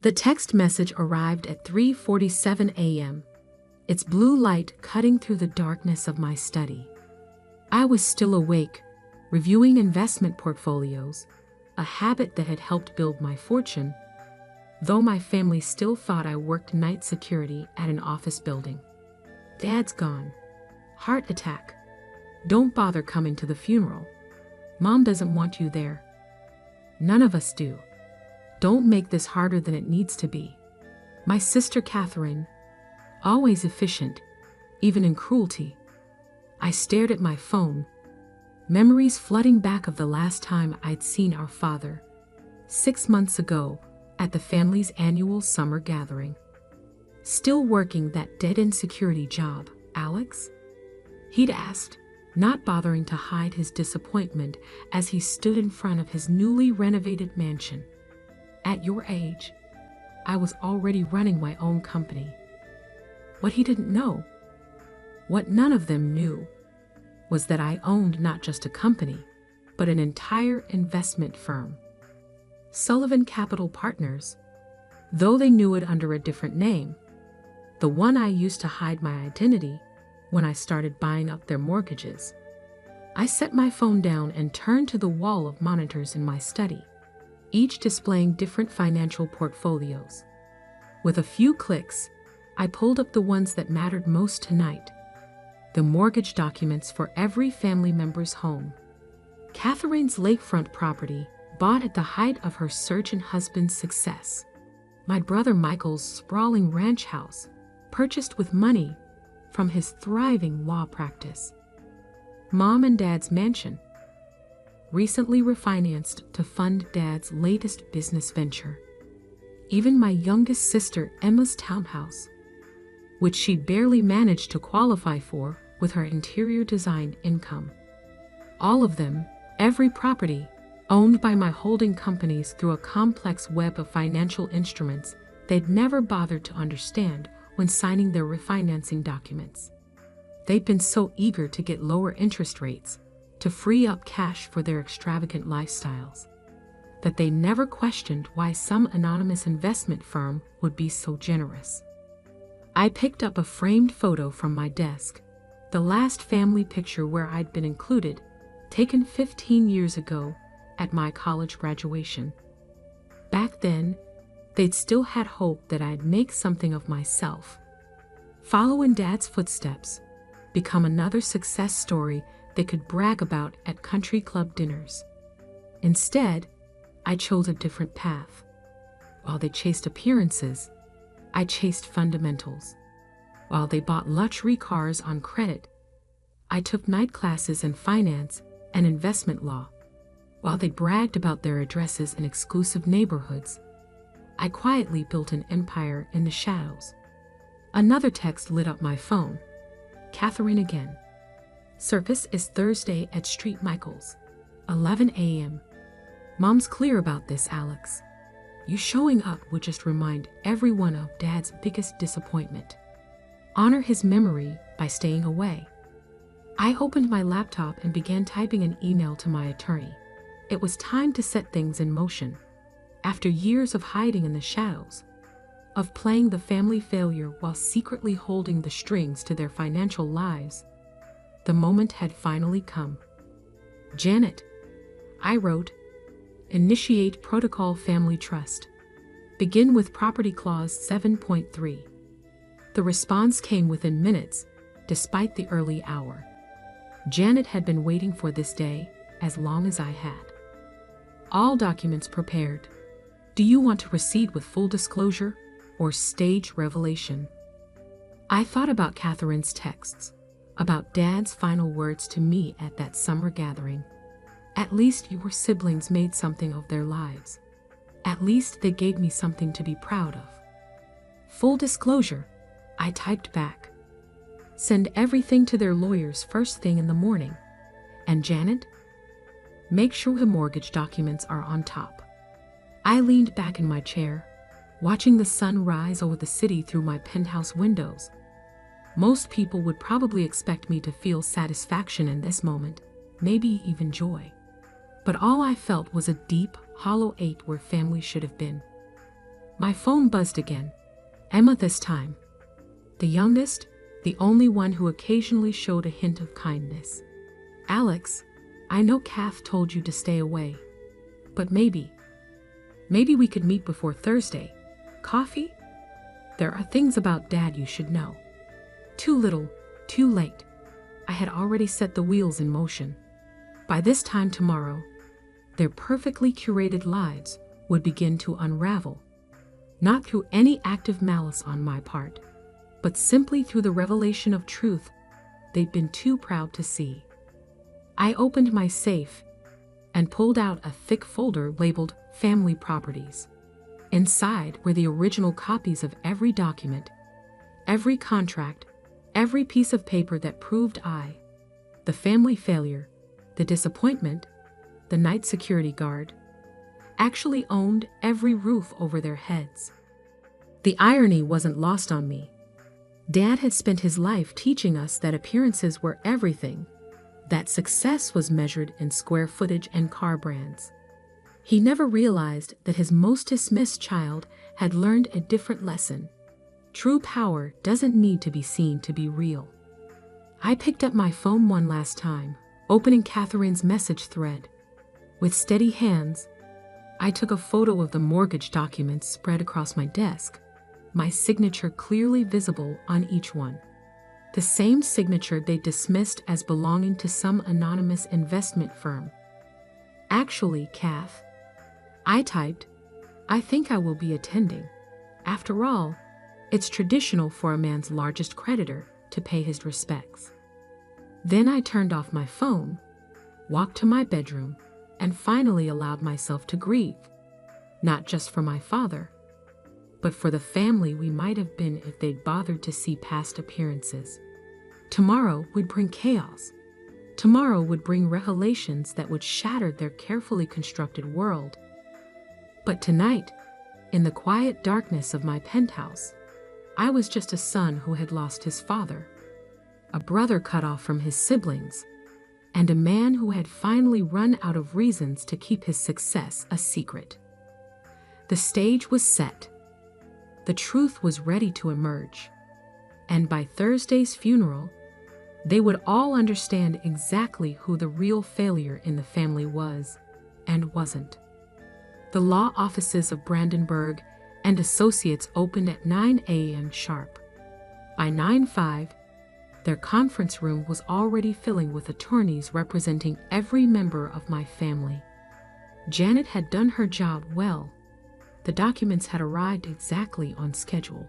The text message arrived at 3:47 a.m., its blue light cutting through the darkness of my study. I was still awake, reviewing investment portfolios, a habit that had helped build my fortune, though my family still thought I worked night security at an office building. Dad's gone. Heart attack. Don't bother coming to the funeral. Mom doesn't want you there. None of us do. Don't make this harder than it needs to be. My sister Catherine, always efficient, even in cruelty. I stared at my phone, memories flooding back of the last time I'd seen our father, 6 months ago, at the family's annual summer gathering. Still working that dead-end security job, Alex? He'd asked, not bothering to hide his disappointment as he stood in front of his newly renovated mansion. At your age, I was already running my own company. What he didn't know, what none of them knew, was that I owned not just a company, but an entire investment firm. Sullivan Capital Partners, though they knew it under a different name, the one I used to hide my identity when I started buying up their mortgages. I set my phone down and turned to the wall of monitors in my study, each displaying different financial portfolios. With a few clicks, I pulled up the ones that mattered most tonight. The mortgage documents for every family member's home. Catherine's lakefront property, bought at the height of her surgeon husband's success. My brother Michael's sprawling ranch house, purchased with money from his thriving law practice. Mom and Dad's mansion, recently refinanced to fund Dad's latest business venture. Even my youngest sister Emma's townhouse, which she'd barely managed to qualify for with her interior design income. All of them, every property, owned by my holding companies through a complex web of financial instruments they'd never bothered to understand when signing their refinancing documents. They'd been so eager to get lower interest rates, to free up cash for their extravagant lifestyles, that they never questioned why some anonymous investment firm would be so generous. I picked up a framed photo from my desk, the last family picture where I'd been included, taken 15 years ago at my college graduation. Back then, they'd still had hope that I'd make something of myself, follow in Dad's footsteps, become another success story they could brag about at country club dinners. Instead, I chose a different path. While they chased appearances, I chased fundamentals. While they bought luxury cars on credit, I took night classes in finance and investment law. While they bragged about their addresses in exclusive neighborhoods, I quietly built an empire in the shadows. Another text lit up my phone. Catherine again. Service is Thursday at Street Michaels, 11 a.m. Mom's clear about this, Alex. You showing up would just remind everyone of Dad's biggest disappointment. Honor his memory by staying away. I opened my laptop and began typing an email to my attorney. It was time to set things in motion. After years of hiding in the shadows, of playing the family failure while secretly holding the strings to their financial lives, the moment had finally come. Janet, I wrote, initiate Protocol Family Trust. Begin with Property Clause 7.3. The response came within minutes, despite the early hour. Janet had been waiting for this day as long as I had. All documents prepared. Do you want to proceed with full disclosure or stage revelation? I thought about Catherine's texts, about Dad's final words to me at that summer gathering. At least your siblings made something of their lives. At least they gave me something to be proud of. Full disclosure, I typed back. Send everything to their lawyers first thing in the morning. And Janet? Make sure the mortgage documents are on top. I leaned back in my chair, watching the sun rise over the city through my penthouse windows. Most people would probably expect me to feel satisfaction in this moment, maybe even joy. But all I felt was a deep, hollow ache where family should have been. My phone buzzed again. Emma this time. The youngest, the only one who occasionally showed a hint of kindness. Alex, I know Kath told you to stay away. But maybe we could meet before Thursday. Coffee? There are things about Dad you should know. Too little, too late. I had already set the wheels in motion. By this time tomorrow, their perfectly curated lives would begin to unravel. Not through any active malice on my part, but simply through the revelation of truth they'd been too proud to see. I opened my safe and pulled out a thick folder labeled Family Properties. Inside were the original copies of every document, every contract, every piece of paper that proved I, the family failure, the disappointment, the night security guard, actually owned every roof over their heads. The irony wasn't lost on me. Dad had spent his life teaching us that appearances were everything, that success was measured in square footage and car brands. He never realized that his most dismissed child had learned a different lesson. True power doesn't need to be seen to be real. I picked up my phone one last time, opening Catherine's message thread. With steady hands, I took a photo of the mortgage documents spread across my desk, my signature clearly visible on each one. The same signature they dismissed as belonging to some anonymous investment firm. Actually, Kath, I typed, I think I will be attending. After all, it's traditional for a man's largest creditor to pay his respects. Then I turned off my phone, walked to my bedroom, and finally allowed myself to grieve, not just for my father, but for the family we might have been if they'd bothered to see past appearances. Tomorrow would bring chaos. Tomorrow would bring revelations that would shatter their carefully constructed world. But tonight, in the quiet darkness of my penthouse, I was just a son who had lost his father, a brother cut off from his siblings, and a man who had finally run out of reasons to keep his success a secret. The stage was set. The truth was ready to emerge. And by Thursday's funeral, they would all understand exactly who the real failure in the family was and wasn't. The law offices of Brandenburg and Associates opened at 9 a.m. sharp. By 9:05, their conference room was already filling with attorneys representing every member of my family. Janet had done her job well. The documents had arrived exactly on schedule.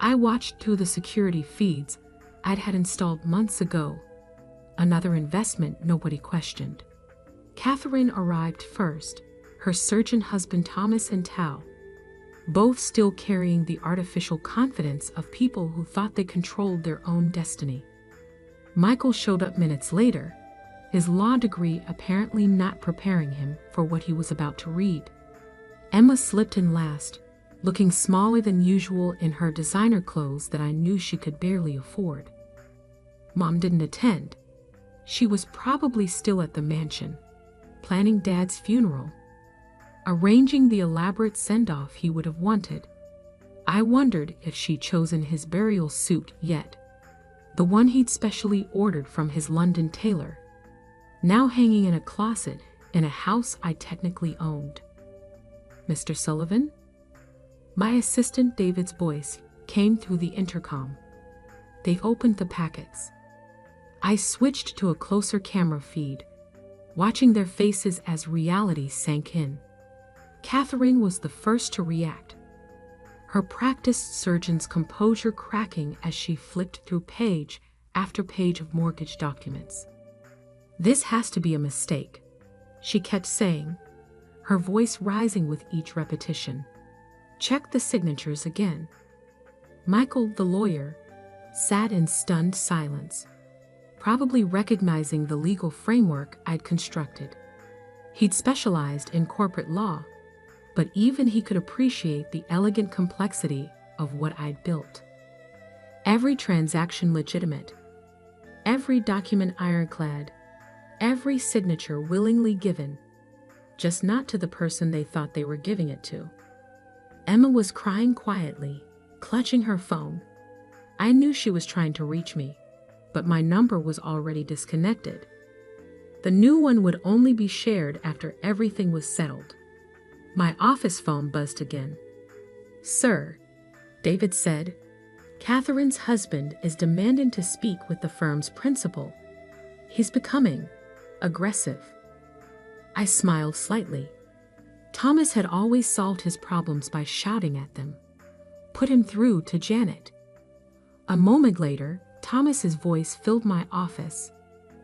I watched through the security feeds I'd had installed months ago. Another investment nobody questioned. Catherine arrived first, her surgeon husband Thomas and Tao, both still carrying the artificial confidence of people who thought they controlled their own destiny. Michael showed up minutes later, his law degree apparently not preparing him for what he was about to read. Emma slipped in last, looking smaller than usual in her designer clothes that I knew she could barely afford. Mom didn't attend. She was probably still at the mansion, planning Dad's funeral, arranging the elaborate send-off he would have wanted. I wondered if she'd chosen his burial suit yet, the one he'd specially ordered from his London tailor, now hanging in a closet in a house I technically owned. Mr. Sullivan? My assistant David's voice came through the intercom. They've opened the packets. I switched to a closer camera feed, watching their faces as reality sank in. Catherine was the first to react, her practiced surgeon's composure cracking as she flipped through page after page of mortgage documents. This has to be a mistake, she kept saying, her voice rising with each repetition. Check the signatures again. Michael, the lawyer, sat in stunned silence, probably recognizing the legal framework I'd constructed. He'd specialized in corporate law, but even he could appreciate the elegant complexity of what I'd built. Every transaction legitimate, every document ironclad, every signature willingly given, just not to the person they thought they were giving it to. Emma was crying quietly, clutching her phone. I knew she was trying to reach me, but my number was already disconnected. The new one would only be shared after everything was settled. My office phone buzzed again. "Sir," David said, "Catherine's husband is demanding to speak with the firm's principal. He's becoming aggressive." I smiled slightly. Thomas had always solved his problems by shouting at them. Put him through to Janet. A moment later, Thomas's voice filled my office,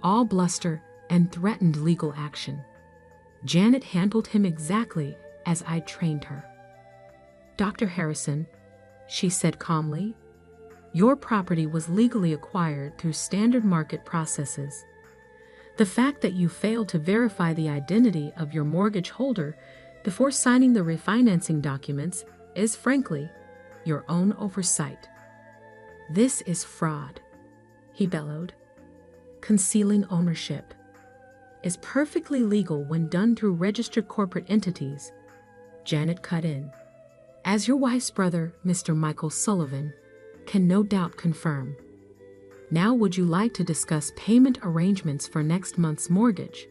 all bluster and threatened legal action. Janet handled him exactly as I'd trained her. "Dr. Harrison," she said calmly, "your property was legally acquired through standard market processes. The fact that you failed to verify the identity of your mortgage holder before signing the refinancing documents is, frankly, your own oversight. This is fraud," he bellowed. "Concealing ownership is perfectly legal when done through registered corporate entities," Janet cut in. "As your wife's brother, Mr. Michael Sullivan, can no doubt confirm. Now would you like to discuss payment arrangements for next month's mortgage?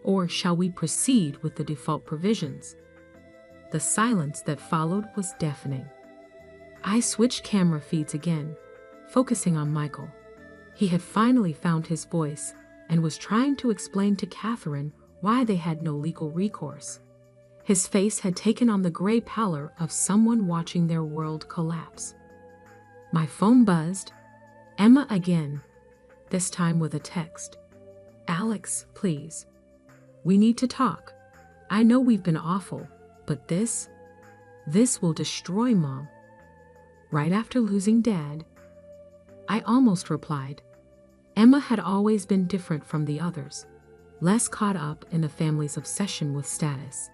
Or shall we proceed with the default provisions?" The silence that followed was deafening. I switched camera feeds again, focusing on Michael. He had finally found his voice and was trying to explain to Catherine why they had no legal recourse. His face had taken on the gray pallor of someone watching their world collapse. My phone buzzed. Emma again, this time with a text. "Alex, please. We need to talk. I know we've been awful, but this will destroy Mom." Right after losing Dad, I almost replied. Emma had always been different from the others, less caught up in the family's obsession with status.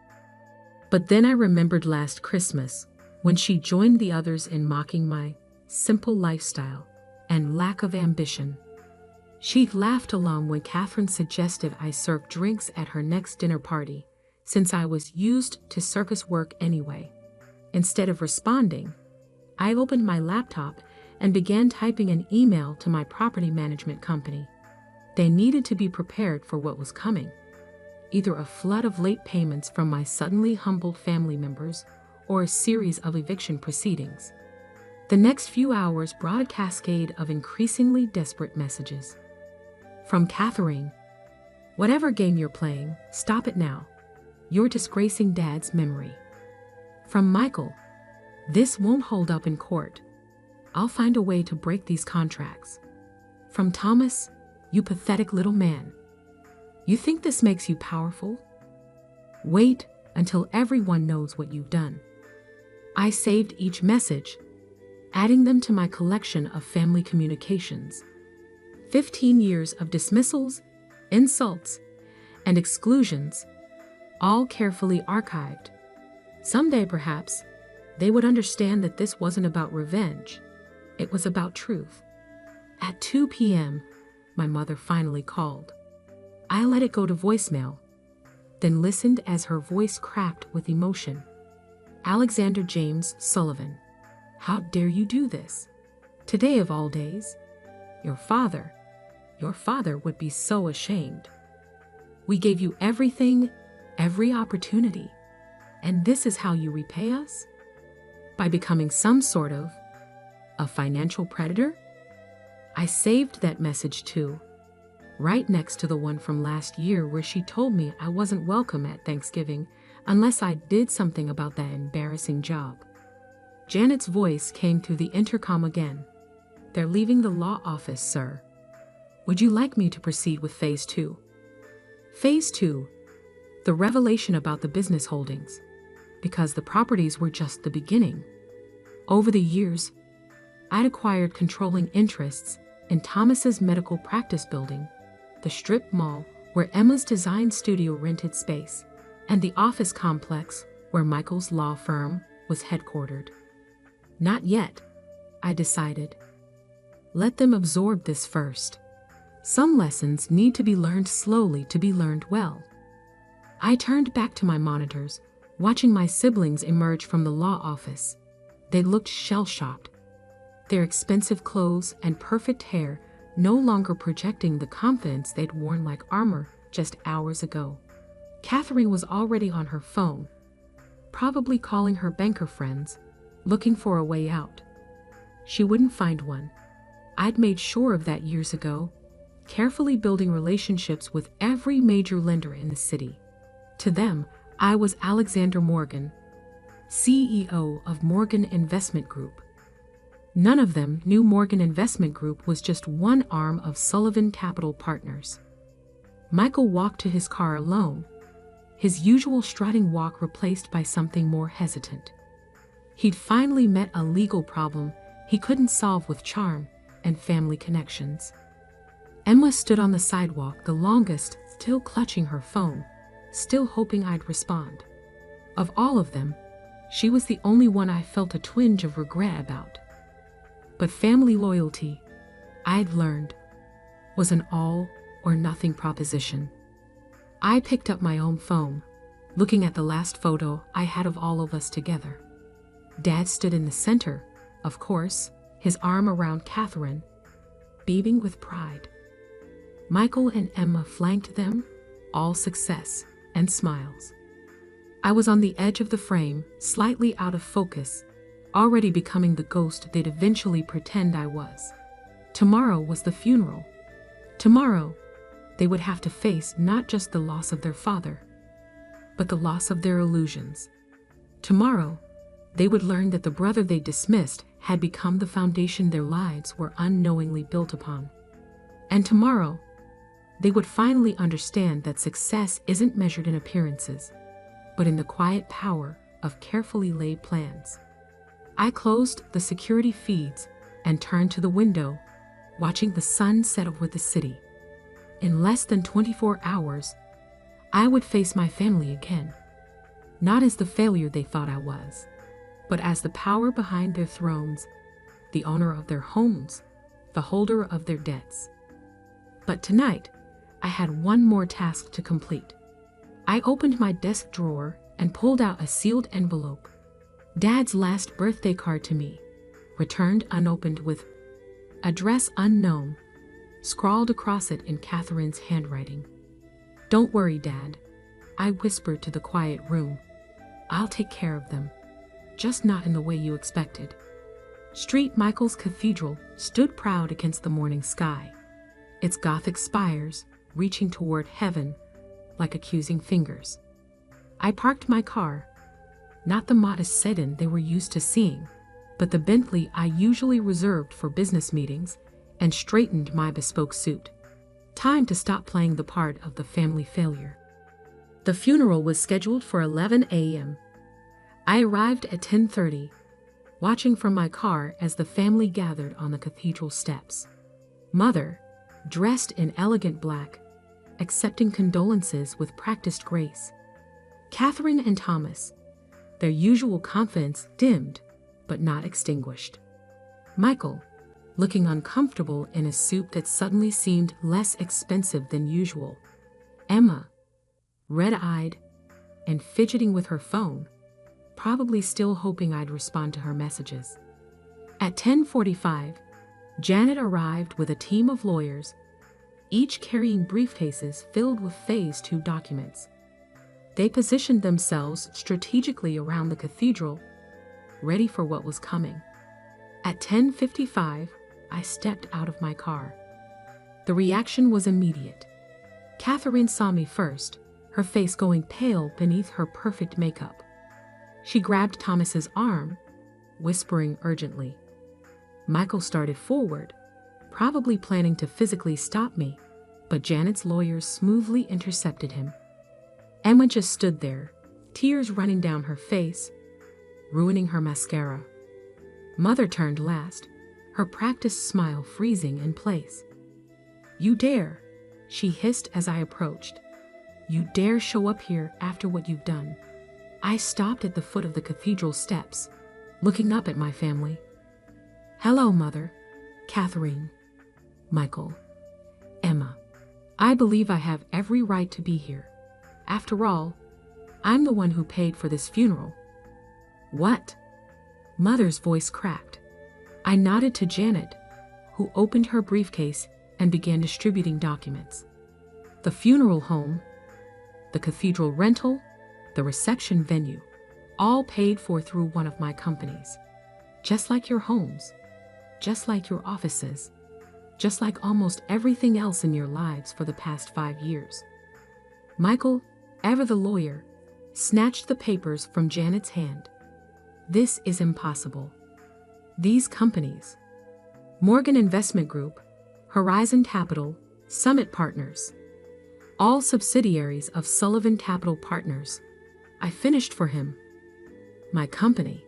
But then I remembered last Christmas, when she joined the others in mocking my simple lifestyle and lack of ambition. She laughed along when Catherine suggested I serve drinks at her next dinner party, since I was used to circus work anyway. Instead of responding, I opened my laptop and began typing an email to my property management company. They needed to be prepared for what was coming. Either a flood of late payments from my suddenly humbled family members or a series of eviction proceedings. The next few hours brought a cascade of increasingly desperate messages. From Catherine, "Whatever game you're playing, stop it now. You're disgracing Dad's memory." From Michael, "This won't hold up in court. I'll find a way to break these contracts." From Thomas, "You pathetic little man. You think this makes you powerful? Wait until everyone knows what you've done." I saved each message, adding them to my collection of family communications. 15 years of dismissals, insults, and exclusions, all carefully archived. Someday, perhaps, they would understand that this wasn't about revenge. It was about truth. At 2 p.m., my mother finally called. I let it go to voicemail, then listened as her voice cracked with emotion. "Alexander James Sullivan, how dare you do this? Today of all days? Your father would be so ashamed. We gave you everything, every opportunity, and this is how you repay us? By becoming some sort of a financial predator?" I saved that message too, right next to the one from last year where she told me I wasn't welcome at Thanksgiving unless I did something about that embarrassing job. Janet's voice came through the intercom again. "They're leaving the law office, sir. Would you like me to proceed with Phase 2? Phase 2, the revelation about the business holdings, because the properties were just the beginning. Over the years, I'd acquired controlling interests in Thomas's medical practice building, the strip mall where Emma's design studio rented space, and the office complex where Michael's law firm was headquartered. Not yet, I decided. Let them absorb this first. Some lessons need to be learned slowly to be learned well. I turned back to my monitors, Watching my siblings emerge from the law office, they looked shell-shocked, their expensive clothes and perfect hair no longer projecting the confidence they'd worn like armor just hours ago. Catherine was already on her phone, probably calling her banker friends, looking for a way out. She wouldn't find one. I'd made sure of that years ago, carefully building relationships with every major lender in the city. To them, I was Alexander Morgan, CEO of Morgan Investment Group. None of them knew Morgan Investment Group was just one arm of Sullivan Capital Partners. Michael walked to his car alone, his usual strutting walk replaced by something more hesitant. He'd finally met a legal problem he couldn't solve with charm and family connections. Emma stood on the sidewalk the longest, still clutching her phone, still hoping I'd respond. Of all of them, she was the only one I felt a twinge of regret about. But family loyalty, I'd learned, was an all-or-nothing proposition. I picked up my own phone, looking at the last photo I had of all of us together. Dad stood in the center, of course, his arm around Catherine, beaming with pride. Michael and Emma flanked them, all success and smiles. I was on the edge of the frame, slightly out of focus, already becoming the ghost they'd eventually pretend I was. Tomorrow was the funeral. Tomorrow, they would have to face not just the loss of their father, but the loss of their illusions. Tomorrow, they would learn that the brother they dismissed had become the foundation their lives were unknowingly built upon. And tomorrow, they would finally understand that success isn't measured in appearances, but in the quiet power of carefully laid plans. I closed the security feeds and turned to the window, watching the sun set over the city. In less than 24 hours, I would face my family again, not as the failure they thought I was, but as the power behind their thrones, the owner of their homes, the holder of their debts. But tonight, I had one more task to complete. I opened my desk drawer and pulled out a sealed envelope. Dad's last birthday card to me, returned unopened with "Address unknown," scrawled across it in Catherine's handwriting. "Don't worry, Dad," I whispered to the quiet room. "I'll take care of them, just not in the way you expected." St. Michael's Cathedral stood proud against the morning sky, its Gothic spires reaching toward heaven like accusing fingers. I parked my car, not the modest sedan they were used to seeing, but the Bentley I usually reserved for business meetings, and straightened my bespoke suit. Time to stop playing the part of the family failure. The funeral was scheduled for 11 a.m. I arrived at 10:30, watching from my car as the family gathered on the cathedral steps. Mother, dressed in elegant black, accepting condolences with practiced grace. Catherine and Thomas, their usual confidence dimmed, but not extinguished. Michael, looking uncomfortable in a suit that suddenly seemed less expensive than usual. Emma, red-eyed and fidgeting with her phone, probably still hoping I'd respond to her messages. At 10:45, Janet arrived with a team of lawyers, each carrying briefcases filled with Phase 2 documents. They positioned themselves strategically around the cathedral, ready for what was coming. At 10:55, I stepped out of my car. The reaction was immediate. Catherine saw me first, her face going pale beneath her perfect makeup. She grabbed Thomas's arm, whispering urgently. Michael started forward, probably planning to physically stop me, but Janet's lawyers smoothly intercepted him. Emma just stood there, tears running down her face, ruining her mascara. Mother turned last, her practiced smile freezing in place. "You dare," she hissed as I approached. "You dare show up here after what you've done." I stopped at the foot of the cathedral steps, looking up at my family. "Hello, Mother, Catherine, Michael, Emma. I believe I have every right to be here. After all, I'm the one who paid for this funeral. What? Mother's voice cracked. I nodded to Janet, who opened her briefcase and began distributing documents. The funeral home, the cathedral rental, the reception venue, all paid for through one of my companies. Just like your homes, just like your offices, just like almost everything else in your lives for the past 5 years. Michael, ever the lawyer, snatched the papers from Janet's hand. This is impossible. These companies, Morgan Investment Group, Horizon Capital, Summit Partners, all subsidiaries of Sullivan Capital Partners. I finished for him. My company,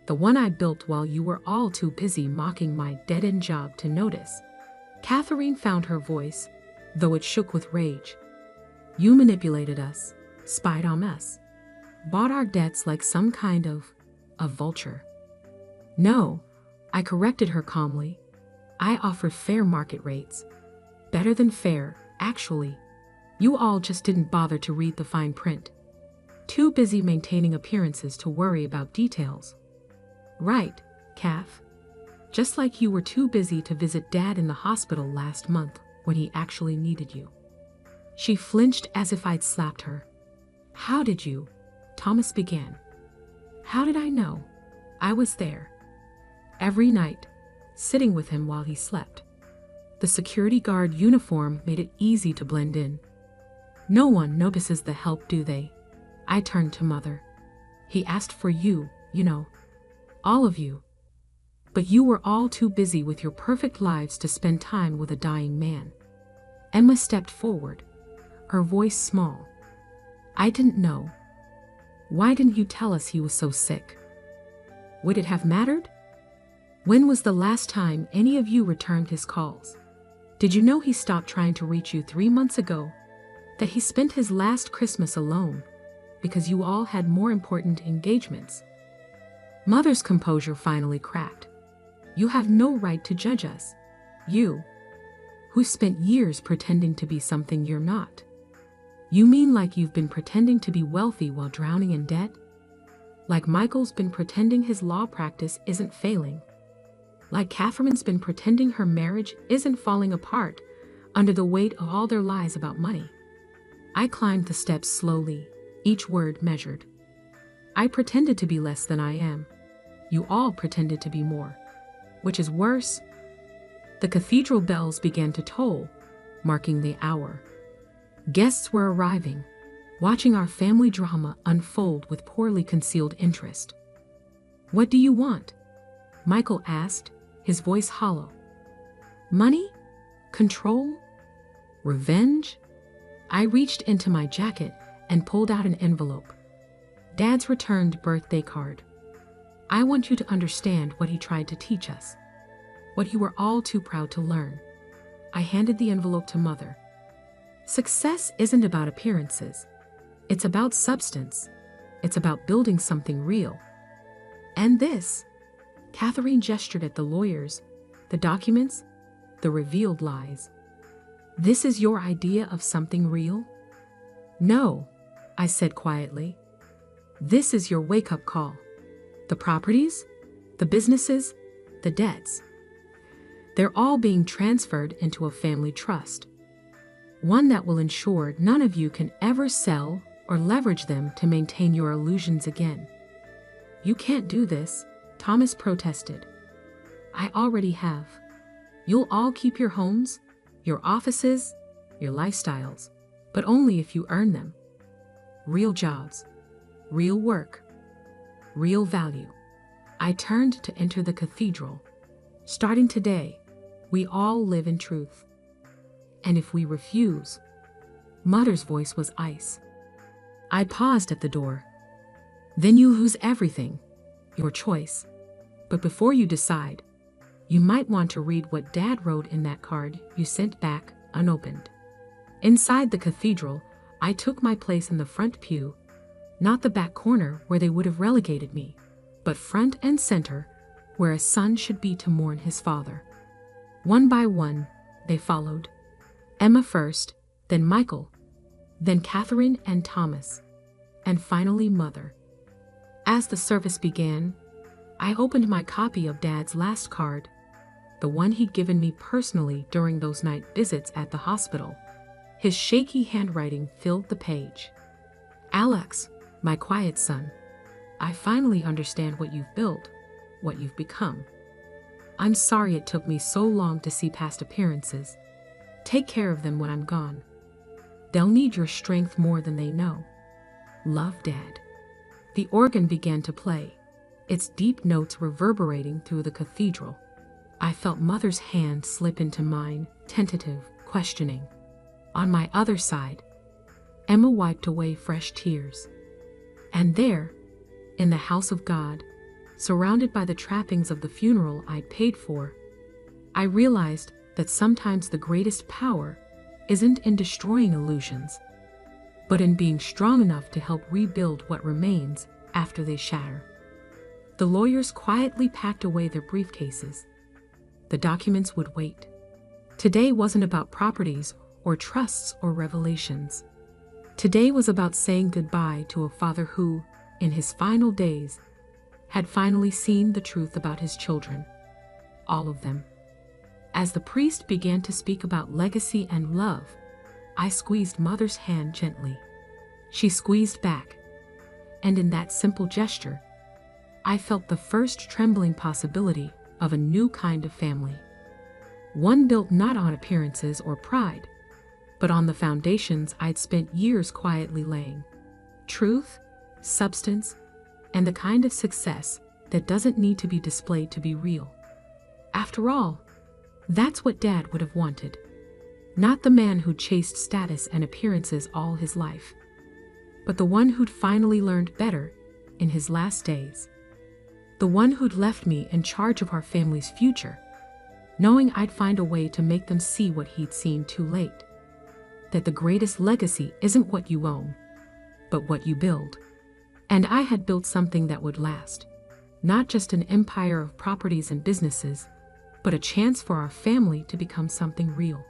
the one I built while you were all too busy mocking my dead-end job to notice. Catherine found her voice, though it shook with rage. You manipulated us, spied on us, bought our debts like some kind of a vulture. No, I corrected her calmly. I offered fair market rates. Better than fair, actually. You all just didn't bother to read the fine print. Too busy maintaining appearances to worry about details. Right, Kath. Just like you were too busy to visit Dad in the hospital last month when he actually needed you. She flinched as if I'd slapped her. How did you? Thomas began. How did I know? I was there. Every night, sitting with him while he slept. The security guard uniform made it easy to blend in. No one notices the help, do they? I turned to Mother. He asked for you, you know. All of you. But you were all too busy with your perfect lives to spend time with a dying man. Emma stepped forward, her voice small. I didn't know. Why didn't you tell us he was so sick? Would it have mattered? When was the last time any of you returned his calls? Did you know he stopped trying to reach you 3 months ago? That he spent his last Christmas alone because you all had more important engagements? Mother's composure finally cracked. You have no right to judge us. You, who spent years pretending to be something you're not. You mean like you've been pretending to be wealthy while drowning in debt? Like Michael's been pretending his law practice isn't failing? Like Catherine's been pretending her marriage isn't falling apart under the weight of all their lies about money? I climbed the steps slowly, each word measured. I pretended to be less than I am. You all pretended to be more. Which is worse. The cathedral bells began to toll, marking the hour. Guests were arriving, watching our family drama unfold with poorly concealed interest. What do you want? Michael asked, his voice hollow. Money? Control? Revenge? I reached into my jacket and pulled out an envelope. Dad's returned birthday card. I want you to understand what he tried to teach us. What you were all too proud to learn. I handed the envelope to Mother. Success isn't about appearances. It's about substance. It's about building something real. And this, Catherine gestured at the lawyers, the documents, the revealed lies. This is your idea of something real? No, I said quietly. This is your wake-up call. The properties, the businesses, the debts. They're all being transferred into a family trust. One that will ensure none of you can ever sell or leverage them to maintain your illusions again. You can't do this, Thomas protested. I already have. You'll all keep your homes, your offices, your lifestyles, but only if you earn them. Real jobs, real work, real value. I turned to enter the cathedral. Starting today, we all live in truth. And if we refuse, Mother's voice was ice. I paused at the door. Then you lose everything. Your choice. But before you decide, you might want to read what Dad wrote in that card you sent back unopened. Inside the cathedral, I took my place in the front pew, not the back corner where they would have relegated me, but front and center where a son should be to mourn his father. One by one, they followed. Emma first, then Michael, then Catherine and Thomas. and finally Mother. As the service began, I opened my copy of Dad's last card, the one he'd given me personally during those night visits at the hospital. His shaky handwriting filled the page. "Alex, my quiet son, I finally understand what you've built, what you've become. I'm sorry it took me so long to see past appearances. Take care of them when I'm gone. They'll need your strength more than they know. Love, Dad." The organ began to play, its deep notes reverberating through the cathedral. I felt Mother's hand slip into mine, tentative, questioning. On my other side, Emma wiped away fresh tears. And there, in the house of God, surrounded by the trappings of the funeral I'd paid for, I realized that sometimes the greatest power isn't in destroying illusions, but in being strong enough to help rebuild what remains after they shatter. The lawyers quietly packed away their briefcases. The documents would wait. Today wasn't about properties or trusts or revelations. Today was about saying goodbye to a father who, in his final days, had finally seen the truth about his children. All of them. As the priest began to speak about legacy and love, I squeezed Mother's hand gently. She squeezed back, and in that simple gesture, I felt the first trembling possibility of a new kind of family. One built not on appearances or pride, but on the foundations I'd spent years quietly laying. Truth, substance, and the kind of success that doesn't need to be displayed to be real. After all, that's what Dad would have wanted. Not the man who chased status and appearances all his life, but the one who'd finally learned better in his last days. The one who'd left me in charge of our family's future, knowing I'd find a way to make them see what he'd seen too late. That the greatest legacy isn't what you own, but what you build. And I had built something that would last. Not just an empire of properties and businesses, but a chance for our family to become something real.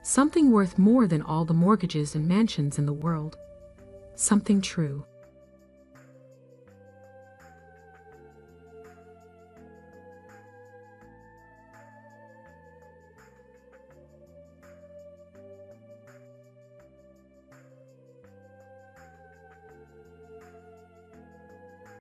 Something worth more than all the mortgages and mansions in the world. Something true.